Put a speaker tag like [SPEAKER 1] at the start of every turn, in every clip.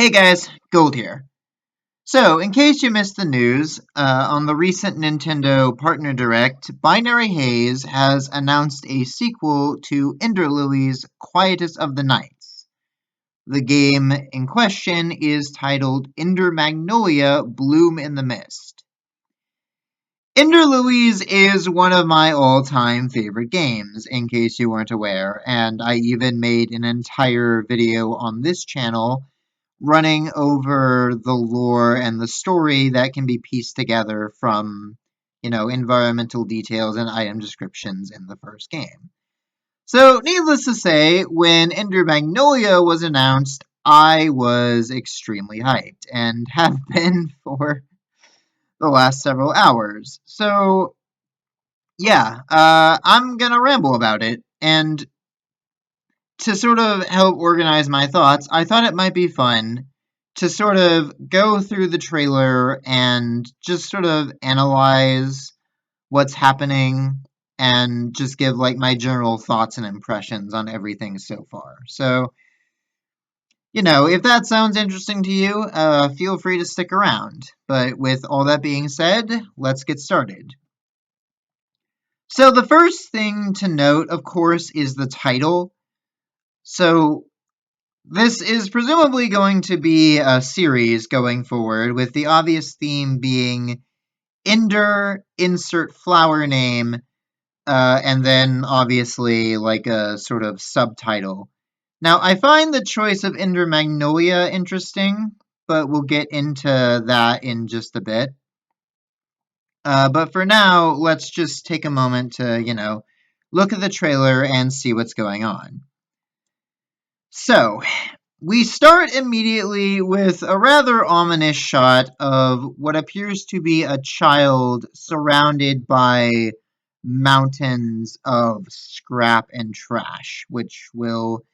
[SPEAKER 1] Hey guys, Gold here. So, in case you missed the news, on the recent Nintendo Partner Direct, Binary Haze has announced a sequel to Enderlily's Quietest of the Nights. The game in question is titled Ender Magnolia Bloom in the Mist. Ender Lilies is one of my all-time favorite games, in case you weren't aware, and I even made an entire video on this channel running over the lore and the story that can be pieced together from, environmental details and item descriptions in the first game. So, needless to say, when Ender Magnolia was announced, I was extremely hyped and have been for the last several hours. So, yeah, I'm gonna ramble about it. And to sort of help organize my thoughts, I thought it might be fun to sort of go through the trailer and just sort of analyze what's happening and just give like my general thoughts and impressions on everything so far. So, if that sounds interesting to you, feel free to stick around. But with all that being said, let's get started. So, the first thing to note, of course, is the title. So, this is presumably going to be a series going forward, with the obvious theme being Ender, insert flower name, and then obviously like a sort of subtitle. Now, I find the choice of Ender Magnolia interesting, but we'll get into that in just a bit. But for now, let's just take a moment to, look at the trailer and see what's going on. So, we start immediately with a rather ominous shot of what appears to be a child surrounded by mountains of scrap and trash, which will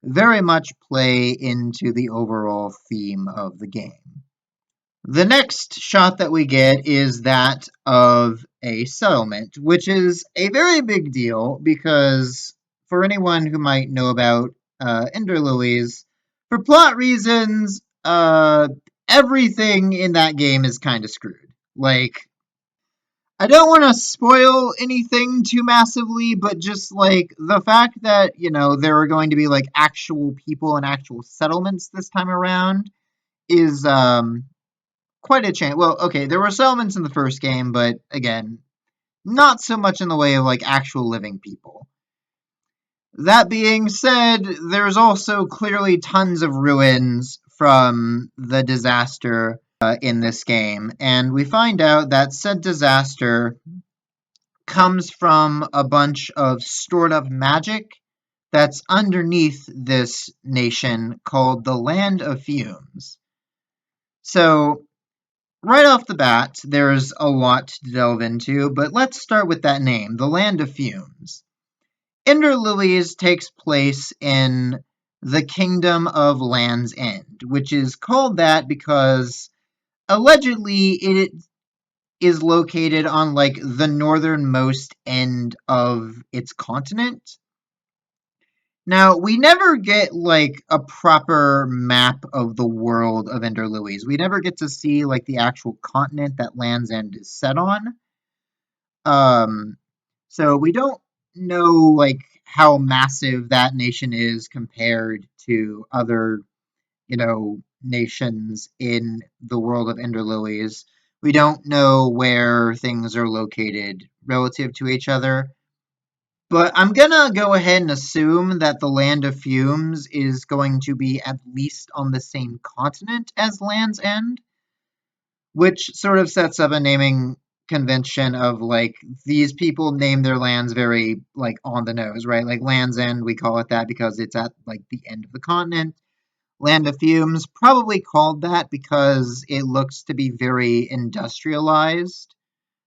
[SPEAKER 1] very much play into the overall theme of the game. The next shot that we get is that of a settlement, which is a very big deal because for anyone who might know about Ender Lilies, for plot reasons, everything in that game is kind of screwed. Like, I don't want to spoil anything too massively, but just like the fact that, there are going to be like actual people and actual settlements this time around is quite a change. Well, okay, there were settlements in the first game, but again, not so much in the way of like actual living people. That being said, there's also clearly tons of ruins from the disaster in this game, and we find out that said disaster comes from a bunch of stored up magic that's underneath this nation called the Land of Fumes. So, right off the bat, there's a lot to delve into, but let's start with that name, the Land of Fumes. Ender Lilies takes place in the Kingdom of Land's End, which is called that because allegedly it is located on like the northernmost end of its continent. Now, we never get like a proper map of the world of Ender Lilies. We never get to see like the actual continent that Land's End is set on. Um, so we don't know like how massive that nation is compared to other, nations in the world of Ender Lilies. We don't know where things are located relative to each other. But I'm gonna go ahead and assume that the Land of Fumes is going to be at least on the same continent as Land's End, which sort of sets up a naming convention of like these people name their lands very like on the nose, right? Like Land's End, we call it that because it's at like the end of the continent. Land of Fumes, probably called that because it looks to be very industrialized.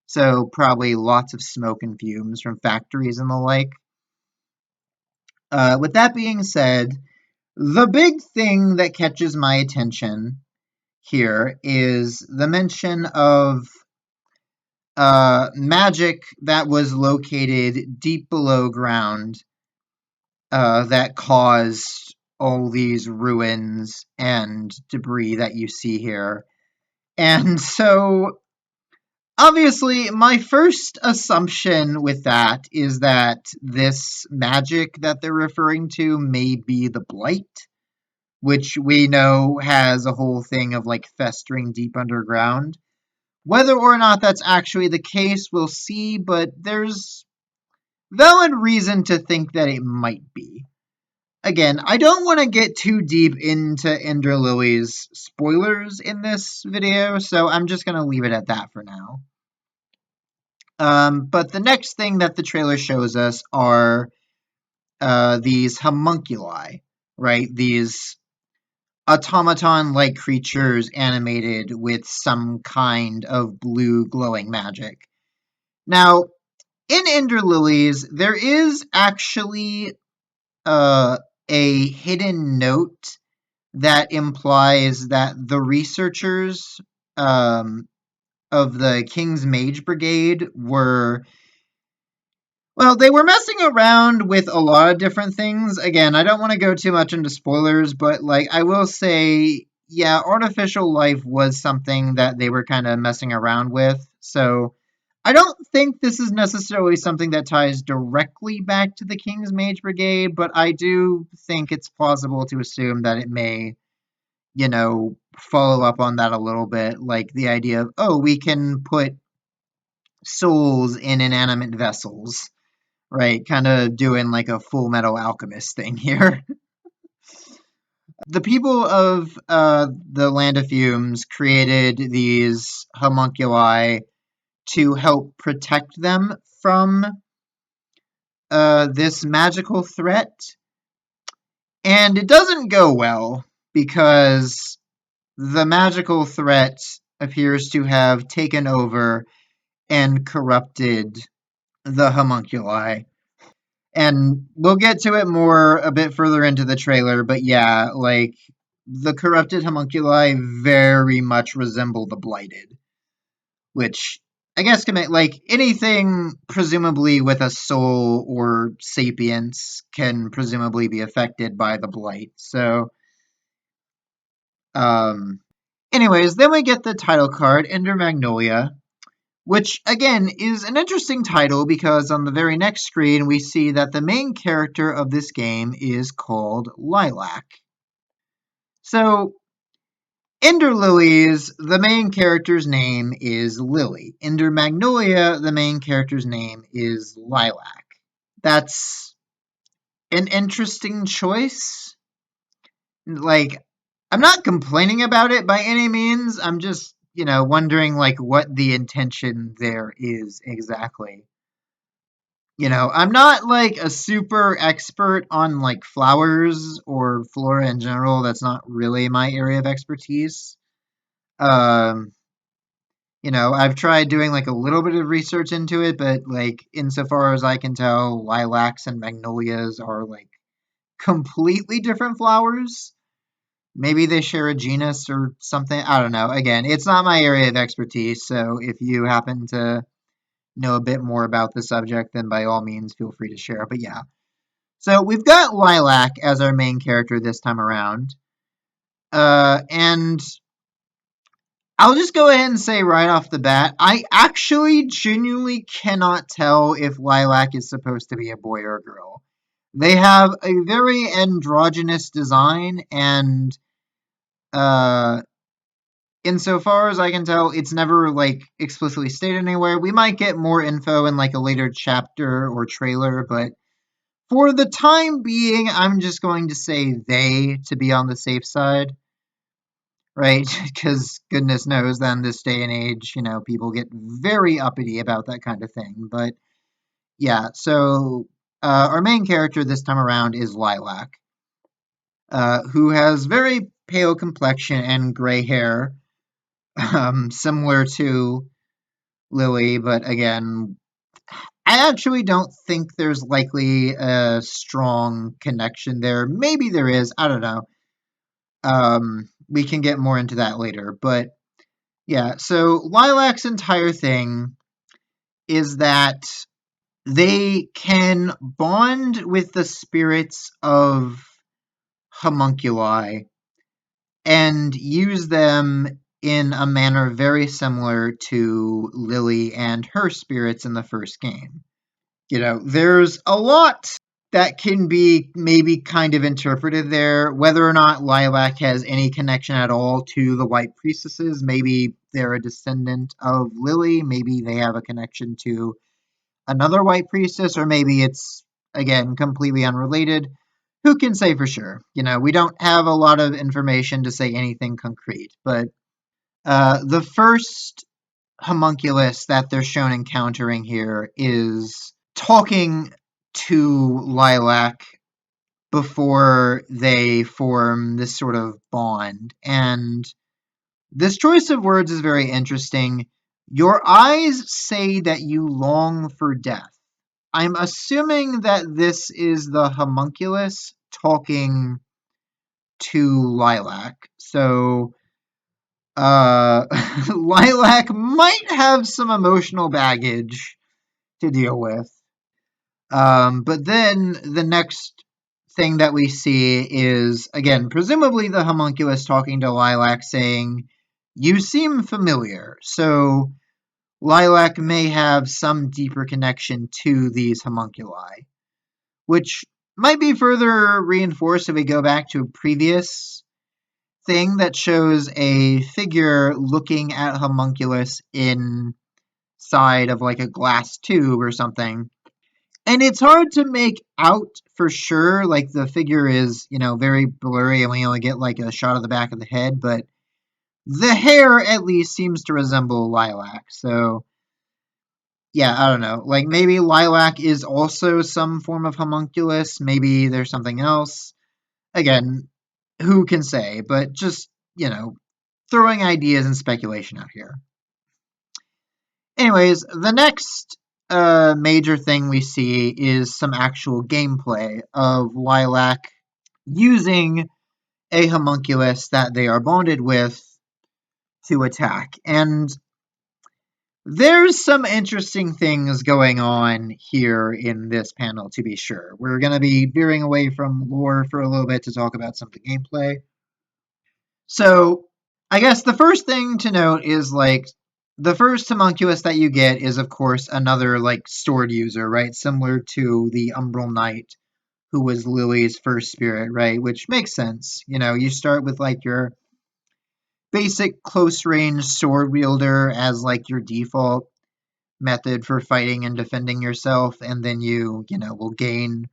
[SPEAKER 1] So probably lots of smoke and fumes from factories and the like. With that being said, the big thing that catches my attention here is the mention of magic that was located deep below ground that caused all these ruins and debris that you see here. And so, obviously, my first assumption with that is that this magic that they're referring to may be the Blight, which we know has a whole thing of like festering deep underground. Whether or not that's actually the case, we'll see, but there's valid reason to think that it might be. Again, I don't want to get too deep into Ender Lily's spoilers in this video, so I'm just going to leave it at that for now. But the next thing that the trailer shows us are these homunculi, right? These automaton-like creatures animated with some kind of blue glowing magic. Now, in Ender Lilies, there is actually a hidden note that implies that the researchers of the King's Mage Brigade were, well, they were messing around with a lot of different things. Again, I don't want to go too much into spoilers, but like I will say, yeah, artificial life was something that they were kind of messing around with. So I don't think this is necessarily something that ties directly back to the King's Mage Brigade, but I do think it's plausible to assume that it may, follow up on that a little bit. Like the idea of, oh, we can put souls in inanimate vessels, right? Kind of doing like a Full Metal Alchemist thing here. The people of the Land of Fumes created these homunculi to help protect them from this magical threat. And it doesn't go well because the magical threat appears to have taken over and corrupted the homunculi. And we'll get to it more a bit further into the trailer, but yeah, like the corrupted homunculi very much resemble the blighted, which I guess can make like anything presumably with a soul or sapience can presumably be affected by the blight. So, um, anyways, then we get the title card, Ender Magnolia, which again is an interesting title because on the very next screen we see that the main character of this game is called Lilac. So, Ender Lilies, the main character's name is Lily. Ender Magnolia, the main character's name is Lilac. That's an interesting choice. Like, I'm not complaining about it by any means. I'm just, wondering like what the intention there is exactly. I'm not like a super expert on like flowers or flora in general. That's not really my area of expertise. Um, I've tried doing like a little bit of research into it, but like insofar as I can tell, lilacs and magnolias are like completely different flowers. Maybe they share a genus or something. I don't know. Again, it's not my area of expertise, so if you happen to know a bit more about the subject, then by all means feel free to share. But yeah. So we've got Lilac as our main character this time around. And I'll just go ahead and say right off the bat, I actually genuinely cannot tell if Lilac is supposed to be a boy or a girl. They have a very androgynous design, and insofar as I can tell, it's never like explicitly stated anywhere. We might get more info in like a later chapter or trailer, but for the time being, I'm just going to say they to be on the safe side, right? Because goodness knows that in this day and age, people get very uppity about that kind of thing. But yeah, so our main character this time around is Lilac, who has very pale complexion and gray hair, similar to Lily, but again, I actually don't think there's likely a strong connection there. Maybe there is. I don't know. We can get more into that later. But yeah, so Lilac's entire thing is that they can bond with the spirits of homunculi and use them in a manner very similar to Lily and her spirits in the first game. There's a lot that can be maybe kind of interpreted there, whether or not Lilac has any connection at all to the White Priestesses. Maybe they're a descendant of Lily, maybe they have a connection to another White Priestess, or maybe it's, again, completely unrelated. Who can say for sure? We don't have a lot of information to say anything concrete, but the first homunculus that they're shown encountering here is talking to Lilac before they form this sort of bond. And this choice of words is very interesting. Your eyes say that you long for death. I'm assuming that this is the homunculus talking to Lilac. So, Lilac might have some emotional baggage to deal with. But then the next thing that we see is, again, presumably the homunculus talking to Lilac saying, "You seem familiar." So Lilac may have some deeper connection to these homunculi, which might be further reinforced if we go back to a previous thing that shows a figure looking at homunculus inside of like a glass tube or something. And it's hard to make out for sure. Like the figure is, very blurry and we only get like a shot of the back of the head, but the hair at least seems to resemble Lilac. So, yeah, I don't know. Like maybe Lilac is also some form of homunculus. Maybe there's something else. Again, who can say? But just, throwing ideas and speculation out here. Anyways, the next major thing we see is some actual gameplay of Lilac using a homunculus that they are bonded with to attack. And there's some interesting things going on here in this panel, to be sure. We're going to be veering away from lore for a little bit to talk about some of the gameplay. So, I guess the first thing to note is like the first homunculus that you get is, of course, another like sword user, right? Similar to the Umbral Knight, who was Lily's first spirit, right? Which makes sense. You start with like your basic close range sword wielder as like your default method for fighting and defending yourself, and then you will gain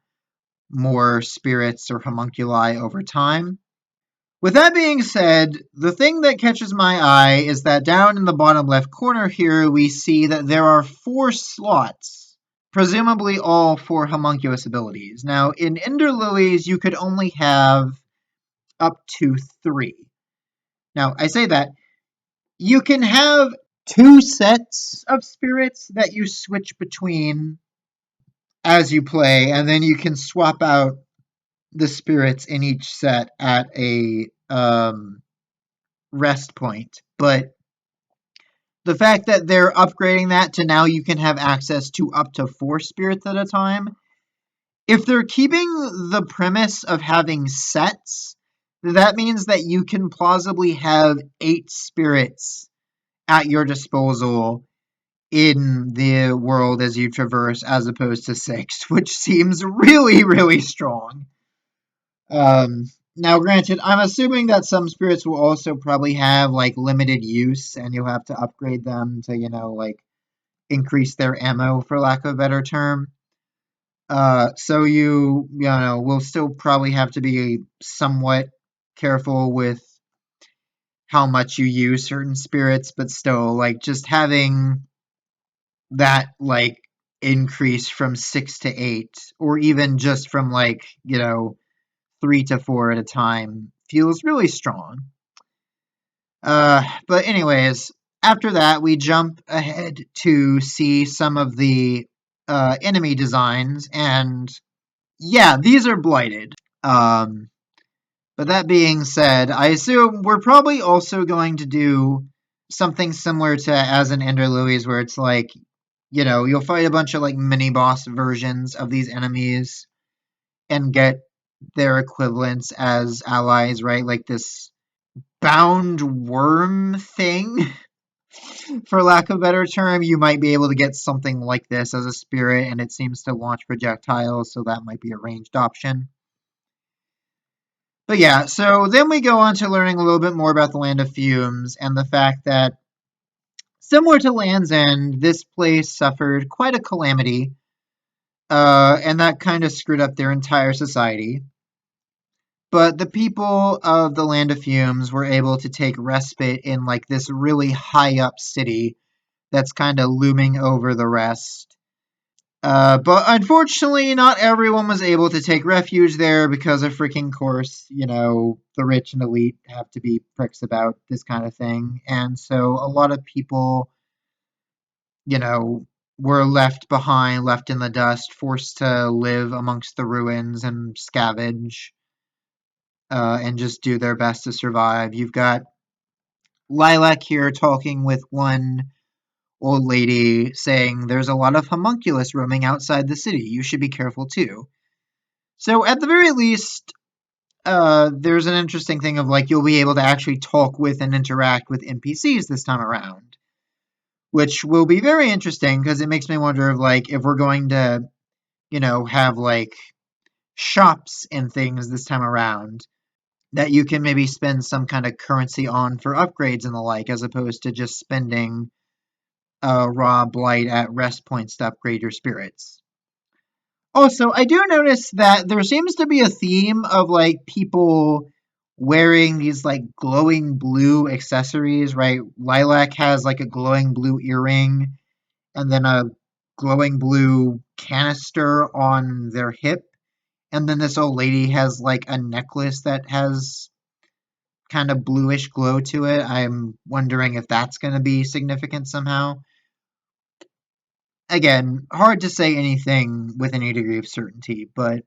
[SPEAKER 1] more spirits or homunculi over time. With that being said, the thing that catches my eye is that down in the bottom left corner here, we see that there are 4 slots, presumably all for homunculus abilities. Now, in Ender Lilies, you could only have up to 3. Now, I say that. You can have 2 sets of spirits that you switch between as you play, and then you can swap out the spirits in each set at a rest point. But the fact that they're upgrading that to now you can have access to up to 4 spirits at a time, if they're keeping the premise of having sets, that means that you can plausibly have 8 spirits at your disposal in the world as you traverse, as opposed to 6, which seems really, really strong. Now, granted, I'm assuming that some spirits will also probably have like limited use, and you'll have to upgrade them to, like increase their ammo, for lack of a better term. So will still probably have to be somewhat careful with how much you use certain spirits, but still, like just having that like increase from 6 to 8, or even just from like 3 to 4 at a time feels really strong. But anyways, after that we jump ahead to see some of the enemy designs, and yeah, these are blighted. But that being said, I assume we're probably also going to do something similar to as in Ender Lilies, where it's like, you'll fight a bunch of like mini boss versions of these enemies and get their equivalents as allies, right? Like this bound worm thing, for lack of a better term. You might be able to get something like this as a spirit, and it seems to launch projectiles, so that might be a ranged option. But yeah, so then we go on to learning a little bit more about the Land of Fumes and the fact that, similar to Land's End, this place suffered quite a calamity, and that kind of screwed up their entire society. But the people of the Land of Fumes were able to take respite in like this really high up city that's kind of looming over the rest. But unfortunately, not everyone was able to take refuge there because of freaking course, the rich and elite have to be pricks about this kind of thing. And so a lot of people, you know, were left behind, left in the dust, forced to live amongst the ruins and scavenge, and just do their best to survive. You've got Lilac here talking with one old lady saying there's a lot of homunculus roaming outside the city. You should be careful too. So at the very least, there's an interesting thing of like you'll be able to actually talk with and interact with NPCs this time around, which will be very interesting because it makes me wonder of like if we're going to, have like shops and things this time around that you can maybe spend some kind of currency on for upgrades and the like, as opposed to just spending raw blight at rest points to upgrade your spirits. Also, I do notice that there seems to be a theme of like people wearing these like glowing blue accessories, right? Lilac has like a glowing blue earring and then a glowing blue canister on their hip. And then this old lady has like a necklace that has kind of bluish glow to it. I'm wondering if that's going to be significant somehow. Again, hard to say anything with any degree of certainty, but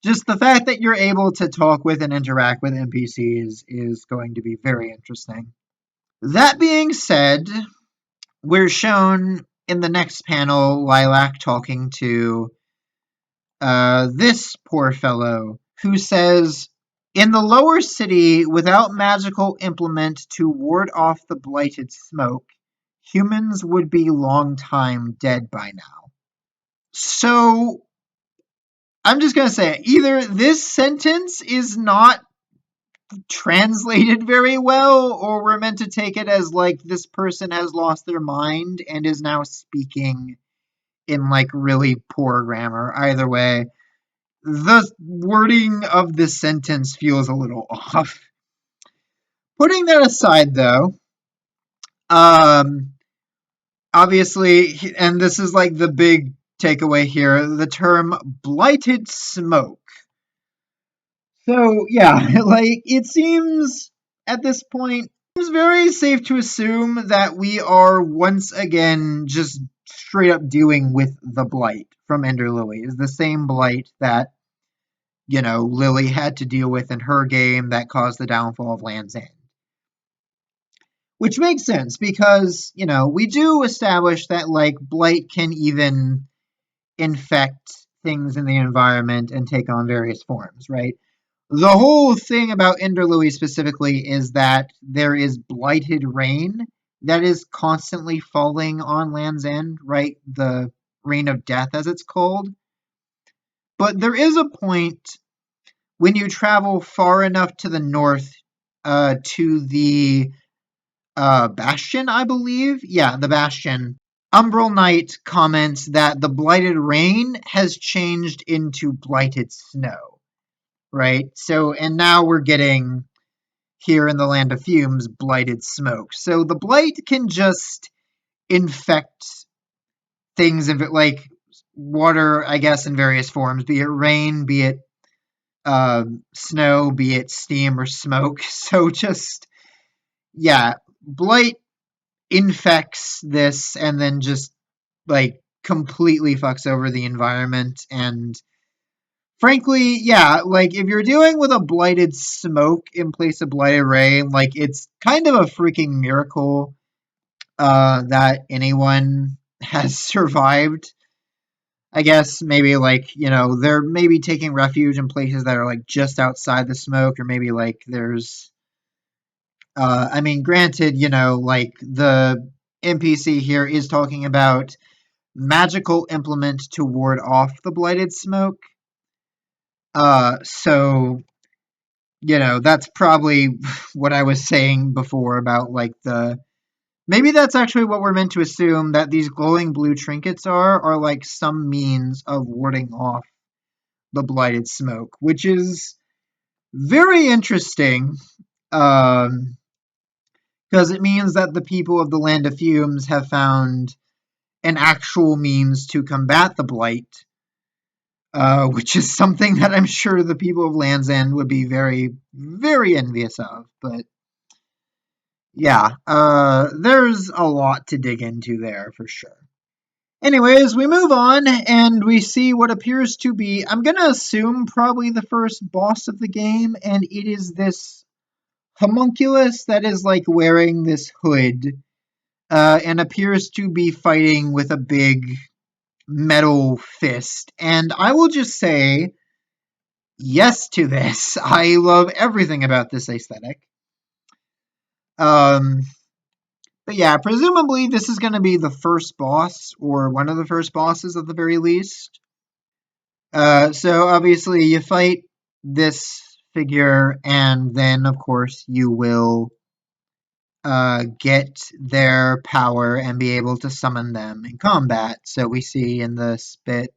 [SPEAKER 1] just the fact that you're able to talk with and interact with NPCs is going to be very interesting. That being said, we're shown in the next panel Lilac talking to this poor fellow who says, in the lower city, without magical implement to ward off the blighted smoke, humans would be long time dead by now. So I'm just going to say either this sentence is not translated very well, or we're meant to take it as like this person has lost their mind and is now speaking in like really poor grammar. Either way, the wording of this sentence feels a little off. Putting that aside, though, um, obviously, and this is like the big takeaway here, the term blighted smoke. So, yeah, like it seems at this point, it's very safe to assume that we are once again just straight up dealing with the blight from Ender Lily. Is the same blight that Lily had to deal with in her game that caused the downfall of Land's End. Which makes sense because, we do establish that, like, blight can even infect things in the environment and take on various forms, right? The whole thing about Ender Lily specifically is that there is blighted rain that is constantly falling on Land's End, right? The rain of death, as it's called. But there is a point when you travel far enough to the north to the Bastion, I believe. Yeah, the Bastion. Umbral Knight comments that the blighted rain has changed into blighted snow, right? So, and now we're getting here in the Land of Fumes blighted smoke. So the blight can just infect things in like water, I guess, in various forms, be it rain, be it snow, be it steam or smoke. So just, yeah, blight infects this and then just like completely fucks over the environment. And frankly, yeah, like if you're dealing with a blighted smoke in place of blighted rain, like it's kind of a freaking miracle that anyone has survived. I guess maybe like, they're maybe taking refuge in places that are like just outside the smoke, or maybe like there's, I mean, granted, like the NPC here is talking about magical implement to ward off the blighted smoke. So, that's probably what I was saying before about like maybe that's actually what we're meant to assume that these glowing blue trinkets are like some means of warding off the blighted smoke, which is very interesting. Um, because it means that the people of the Land of Fumes have found an actual means to combat the blight, which is something that I'm sure the people of Land's End would be very, very envious of. But yeah, there's a lot to dig into there for sure. Anyways, we move on and we see what appears to be, I'm going to assume, probably the first boss of the game, and it is this homunculus that is like wearing this hood and appears to be fighting with a big metal fist. And I will just say yes to this. I love everything about this aesthetic. Um, but yeah, presumably this is going to be the first boss, or one of the first bosses at the very least. So obviously you fight this figure, and then of course you will get their power and be able to summon them in combat. So we see in the spit,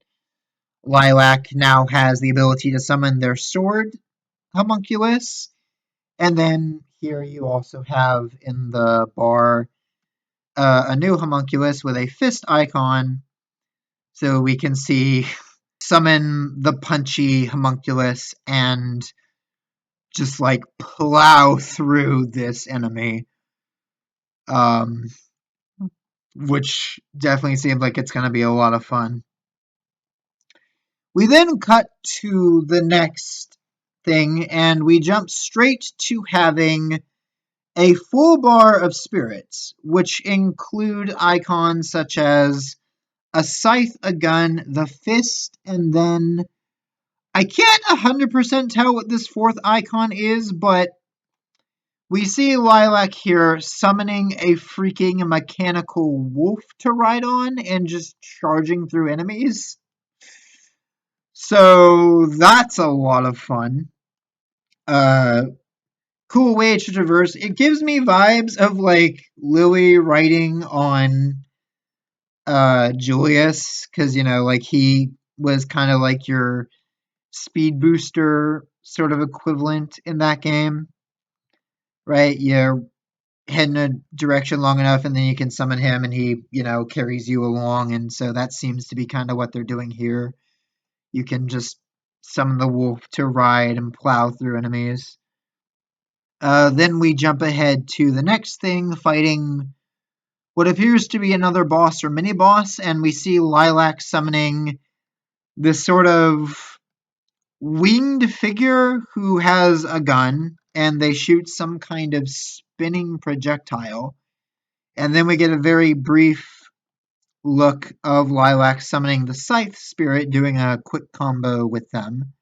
[SPEAKER 1] Lilac now has the ability to summon their sword homunculus. And then here you also have in the bar a new homunculus with a fist icon. So we can see summon the punchy homunculus and just like plow through this enemy. Um, which definitely seems like it's going to be a lot of fun. We then cut to the next thing, and we jump straight to having a full bar of spirits, which include icons such as a scythe, a gun, the fist, and then I can't 100% tell what this fourth icon is, but we see Lilac here summoning a freaking mechanical wolf to ride on and just charging through enemies. So that's a lot of fun. Uh, cool way to traverse. It gives me vibes of like Lily riding on Julius, because like he was kind of like your speed booster sort of equivalent in that game, right? You're heading a direction long enough and then you can summon him and he, carries you along, and so that seems to be kind of what they're doing here. You can just summon the wolf to ride and plow through enemies. Then we jump ahead to the next thing, fighting what appears to be another boss or mini boss, and we see Lilac summoning this sort of winged figure who has a gun, and they shoot some kind of spinning projectile. And then we get a very brief look of Lilac summoning the Scythe Spirit, doing a quick combo with them.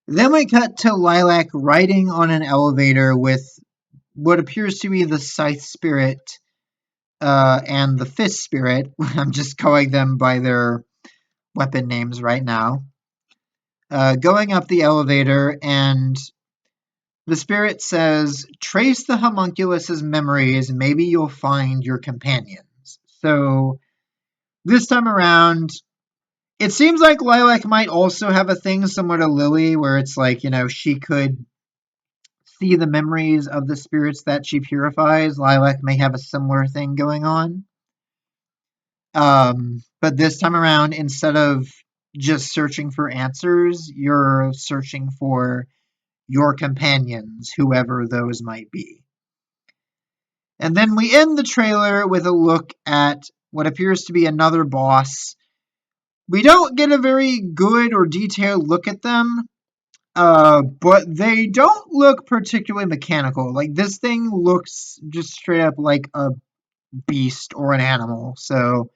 [SPEAKER 1] Then we cut to Lilac riding on an elevator with what appears to be the Scythe Spirit and the Fist Spirit. I'm just calling them by their weapon names right now. Going up the elevator, and the spirit says, trace the homunculus's memories, maybe you'll find your companions. So this time around, it seems like Lilac might also have a thing similar to Lily, where it's like, she could see the memories of the spirits that she purifies. Lilac may have a similar thing going on. But this time around, instead of just searching for answers, you're searching for your companions, whoever those might be. And then we end the trailer with a look at what appears to be another boss. We don't get a very good or detailed look at them, but they don't look particularly mechanical. Like, this thing looks just straight up like a beast or an animal. So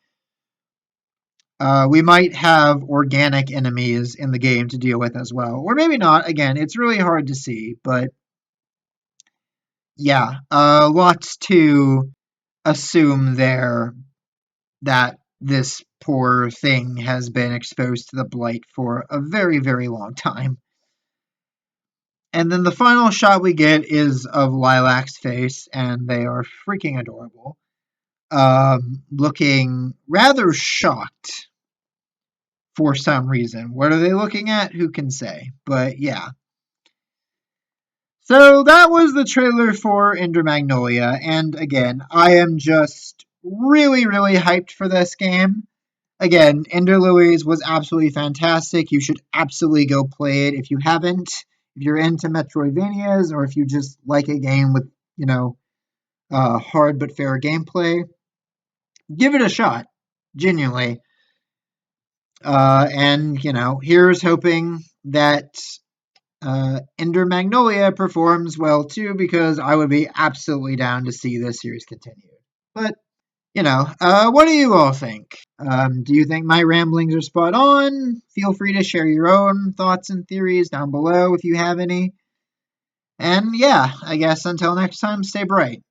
[SPEAKER 1] We might have organic enemies in the game to deal with as well. Or maybe not. Again, it's really hard to see. But yeah, lots to assume there that this poor thing has been exposed to the blight for a very, very long time. And then the final shot we get is of Lilac's face, and they are freaking adorable. Looking rather shocked for some reason. What are they looking at? Who can say? But yeah. So that was the trailer for Ender Magnolia, and again, I am just really, really hyped for this game. Again, Ender Lilies was absolutely fantastic. You should absolutely go play it if you haven't. If you're into Metroidvanias, or if you just like a game with, hard but fair gameplay, give it a shot. Genuinely. And, here's hoping that Ender Magnolia performs well too, because I would be absolutely down to see this series continue. But, what do you all think? Do you think my ramblings are spot on? Feel free to share your own thoughts and theories down below if you have any. And yeah, I guess until next time, stay bright.